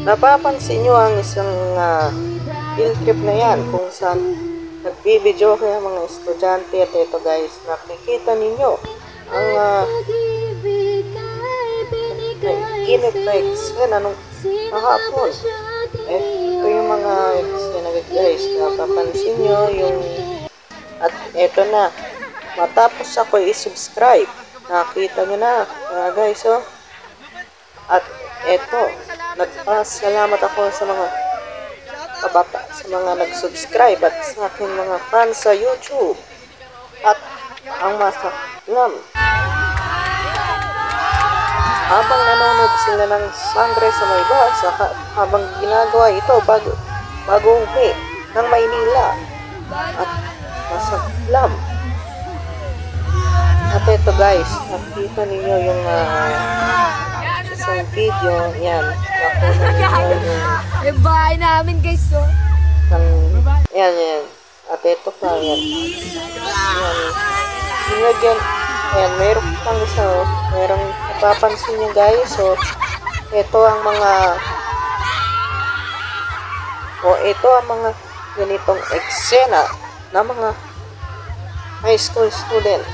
Napapansin nyo ang isang field trip na yan kung saan nagbibideo kaya mga estudyante. At ito guys, nakikita ninyo ang init na eksena nung kahapon. Ito yung mga eksena guys, napapansin nyo yung at ito na, matapos ako i-subscribe, nakita nyo na guys at ito, nagpasalamat ako sa mga kabata, sa mga nag-subscribe at sa aking mga fans sa YouTube. At ang masaklam, habang nanonood sila ng sangre sa may bus, habang ginagawa ito bago uwi ng Maynila. At masaklam. At ito guys, nakita ninyo yung isang video yan. Nakuha ninyo yung bahay namin guys, so. Yan. At ito pa, yan. Yan. Ayan, meron pang isa, merong napapansin nyo guys, so ito ang mga ganitong eksena ng mga high school student.